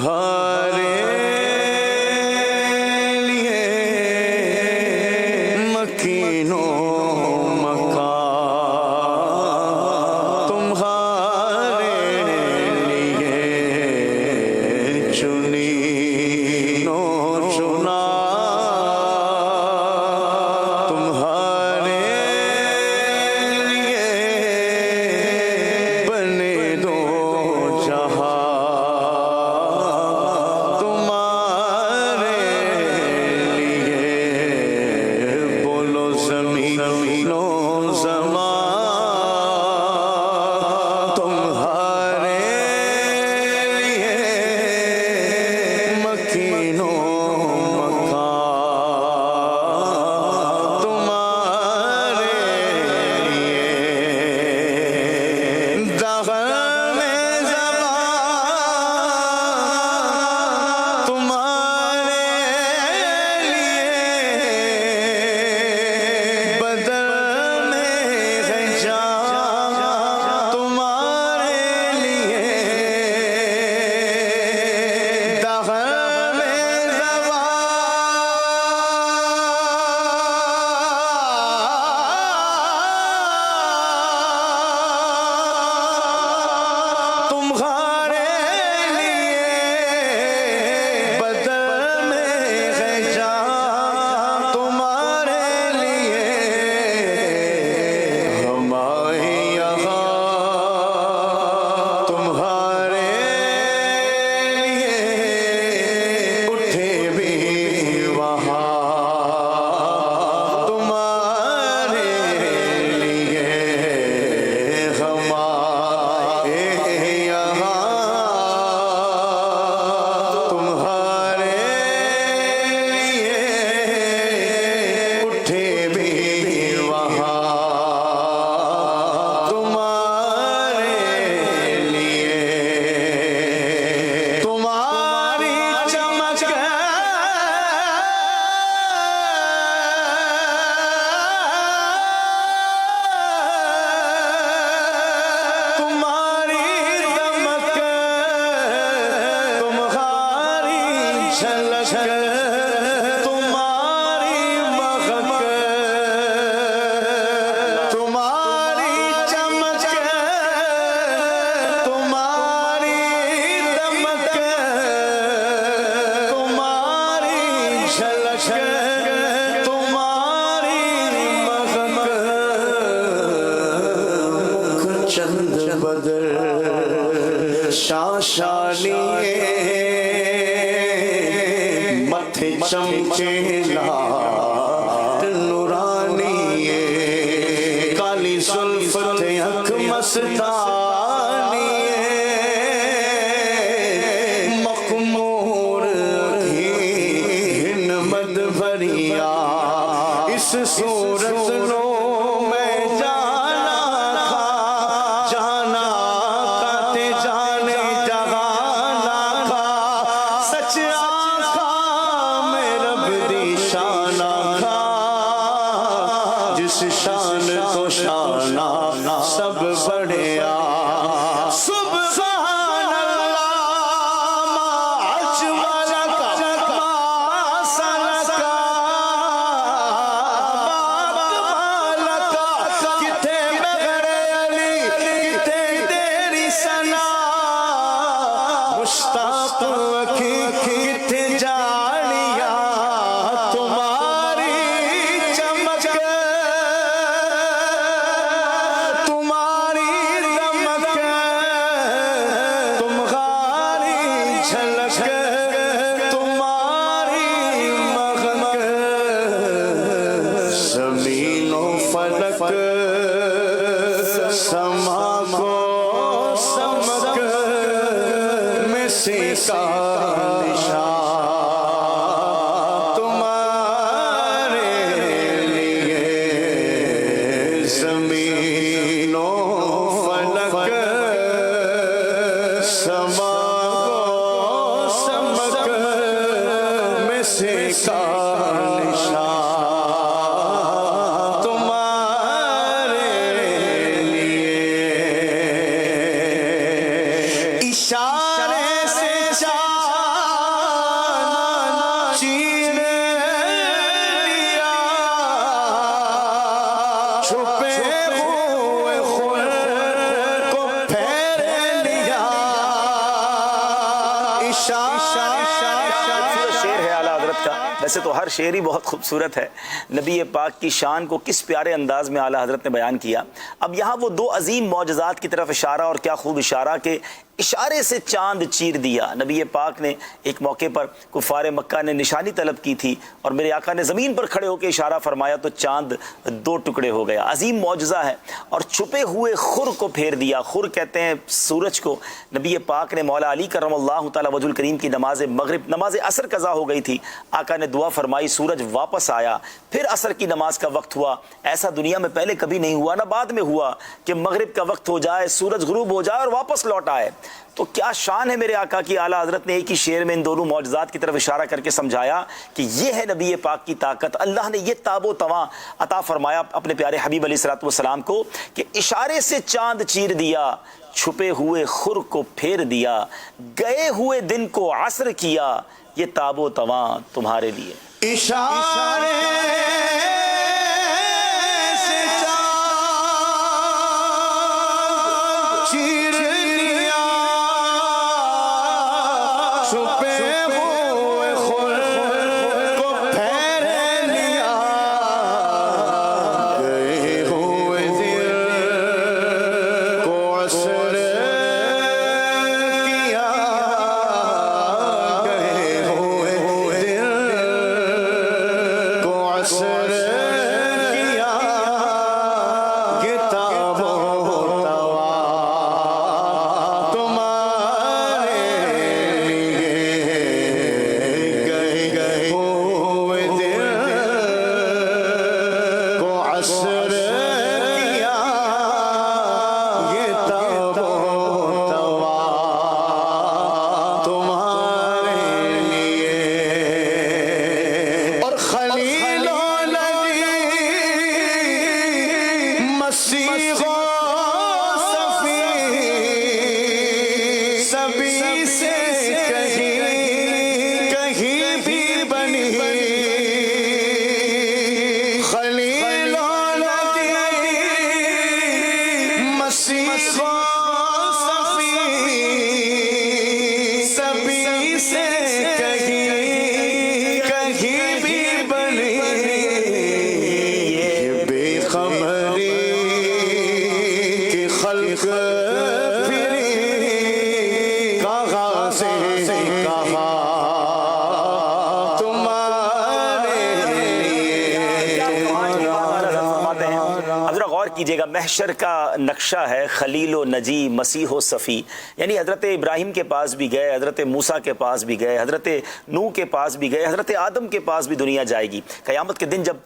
तुम्हारे लिए मकीनो मका, तुम्हारे लिए चुनी नो चुना, तुम्हारे लिए बने दो जहां, चंद बदर शाशानी मथे चमके लाल नूरानी, काली सुल्फत अख मस्तानी, मखमूर हिन मद भरिया इस सूरत लो शान तो शाना सब बढ़िया। सुब्हान अल्लाह मा अजमलका मा सनका बाकमालका, किथे मगरे अली किथे तेरी सना, मुश्ताक अखी किथे जानिया तुम्हारी चमक, समा को समक में से का निशान तुम्हारे लिए, ज़मीनो फलक समा को समक में से का निशान इशारे से खूबसूरत शेर है आला हज़रत का। वैसे तो हर शेर ही बहुत खूबसूरत है। नबी पाक की शान को किस प्यारे अंदाज में आला हज़रत ने बयान किया। अब यहाँ वो दो अजीम मौजज़ात की तरफ इशारा, और क्या खूब इशारा के इशारे से चांद चीर दिया। नबी पाक ने एक मौके पर कुफ़ार मक्का ने निशानी तलब की थी और मेरे आका ने ज़मीन पर खड़े होकर इशारा फरमाया तो चांद दो टुकड़े हो गया। अजीम मौजज़ा है। और छुपे हुए खुर को फेर दिया। खुर कहते हैं सूरज को। नबी पाक ने मौला अली करमल्लाहु तआला वजहुल करीम की नमाज मगरिब, नमाज असर कज़ा हो गई थी। आका ने दुआ फरमाई, सूरज वापस आया। फिर असर की नमाज का वक्त हुआ। ऐसा दुनिया में पहले कभी नहीं हुआ, ना बाद में हुआ कि मगरिब का वक्त हो जाए, सूरज गुरूब हो जाए और वापस लौट आए। तो क्या शान है मेरे आका की। आला हज़रत ने एक ही शेर में इन दोनों मौजज़ात की तरफ इशारा करके समझाया कि ये है नबी पाक की ताकत। अल्लाह ने ये ताबो तवा अता फरमाया अपने प्यारे हबीब अलैहिस्सलातु वस्सलाम को कि इशारे से चांद चीर दिया, छुपे हुए खुर को फेर दिया, गए हुए दिन को असर किया, ये ताबो तवा तुम्हारे लिए। इशारे से चांद चीर दिया, छुपे हुए खुर को फेर लिया, गए हुए दिन को असर किया, गए हुए दिन को असर किया, ये ताबो तवा तुम्हारे लिए, गए हुए दिन को असर किया, ये ताबो तवा तुम्हारे लिए। और खलीलो नबी मसीहो सफी सभी से कहीं भी बनी, खलीलो नबी मसीहो सफी सभी से कहीं भी बनी, ये बेखबरी की खल्क फिरी, कहाँ से कहाँ तुम्हारे अब जरा गौर कीजिएगा, महशर का नक्शा है खलीलो नजी मसीहो सफ़ी, यानी हज़रत इब्राहिम के पास भी गए, हज़रत मूसा के पास भी गए, हज़रत नूह के पास भी गए, हज़रत आदम के पास भी दुनिया जाएगी। क़यामत के दिन जब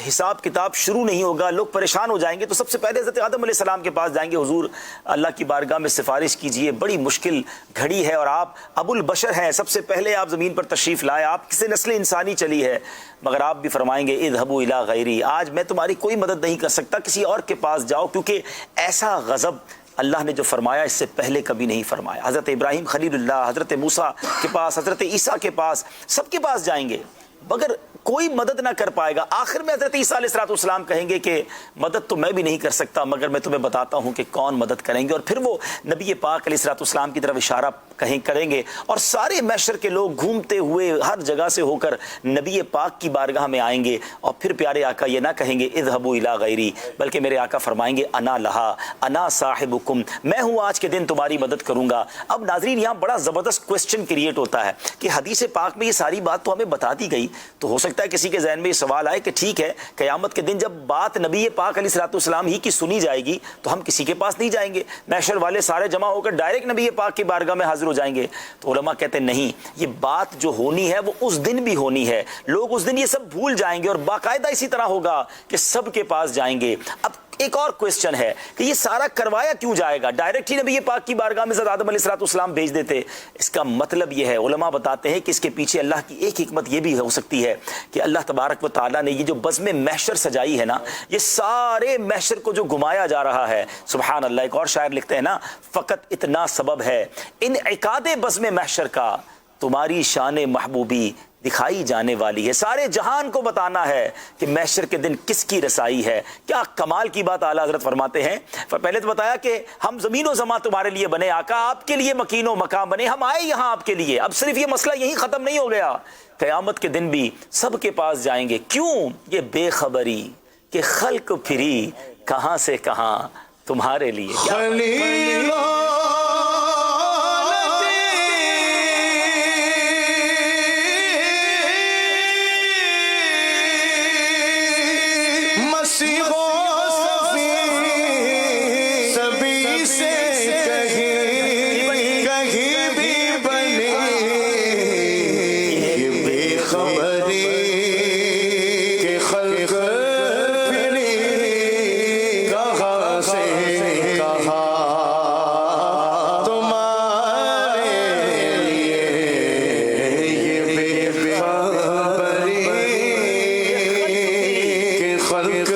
हिसाब किताब शुरू नहीं होगा, लोग परेशान हो जाएंगे, तो सबसे पहले हज़रत आदम अलैहिस्सलाम के पास जाएंगे, हुजूर अल्लाह की बारगाह में सिफारिश कीजिए, बड़ी मुश्किल घड़ी है और आप अबुल बशर हैं, सबसे पहले आप ज़मीन पर तशरीफ़ लाए, आप किसे नस्ल इंसानी चली है, मगर आप भी फरमाएंगे इज़हबू इला गैरी, आज मैं तुम्हारी कोई मदद नहीं कर सकता, किसी और के पास जाओ, क्योंकि ऐसा गज़ब अल्लाह ने जो फरमाया इससे पहले कभी नहीं फरमाया। हज़रत इब्राहिम खलीलुल्लाह, हज़रत मूसा के पास, हज़रत ईसा के पास, सबके पास जाएंगे मगर कोई मदद ना कर पाएगा। आखिर में हज़रत ईसा अलैहिस्सलाम कहेंगे कि मदद तो मैं भी नहीं कर सकता, मगर मैं तुम्हें बताता हूँ कि कौन मदद करेंगे, और फिर वो नबी पाक अलैहिस्सलाम की तरफ इशारा करेंगे और सारे महशर के लोग घूमते हुए हर जगह से होकर नबी पाक की बारगाह में आएंगे, और फिर प्यारे आका ये ना कहेंगे इज़हबू इला गैरी, बल्कि मेरे आका फरमाएंगे अना लहा अना साहिबुकुम, मैं हूँ आज के दिन तुम्हारी मदद करूँगा। अब नाज़रीन यहाँ बड़ा ज़बरदस्त क्वेश्चन क्रिएट होता है कि हदीस पाक में ये सारी बात तो हमें बता दी गई, तो हो सकता है किसी के ज़हन में ये सवाल आए कि ठीक है, क़यामत के दिन जब बात नबी पाक अलैहिस्सलाम ही की सुनी जाएगी तो हम किसी के पास नहीं जाएंगे, महशर वाले सारे जमा होकर डायरेक्ट नबी पाक की बारगाह में हाजिर हो जाएंगे। तो उलमा कहते हैं नहीं, ये बात जो होनी है वो उस दिन भी होनी है, लोग उस दिन ये सब भूल जाएंगे और बाकायदा इसी तरह होगा कि सबके पास जाएंगे। अब एक और क्वेश्चन है कि ये सारा करवाया क्यों जाएगा, डायरेक्ट ही नबी पाक की बारगाह में आदम अलैहिस्सलाम भेज देते। इसका मतलब ये है, उलमा बताते हैं कि इसके पीछे अल्लाह की एक हिकमत ये भी हो सकती है कि अल्लाह तबारक व तआला ने ये जो बज़्म महशर सजाई है ना, ये सारे महशर को जो घुमाया जा रहा है, सुबहान अल्लाह। एक और शायर लिखते हैं ना, फ़कत इतना सबब है इन इकादे बज़्म महशर का, तुम्हारी शान महबूबी दिखाई जाने वाली है। सारे जहान को बताना है कि महशर के दिन किसकी रसाई है। क्या कमाल की बात आला हज़रत फरमाते हैं। पहले तो बताया कि हम ज़मीन व ज़मा तुम्हारे लिए बने, आका आपके लिए मकीन व मकाम बने, हम आए यहाँ आपके लिए। अब सिर्फ ये मसला यही ख़त्म नहीं हो गया, क़यामत के दिन भी सबके पास जाएंगे। क्यों? ये बेखबरी कि खल्क फिरी कहाँ से कहाँ तुम्हारे लिए। सभी से कहीं भी बने ये बेखबरी के खल्क फिरी कहाँ से कहाँ तुम्हारे लिए ये बेखबरी के खल्क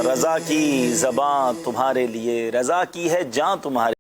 रज़ा की ज़बां तुम्हारे लिए, रज़ा की है जान तुम्हारे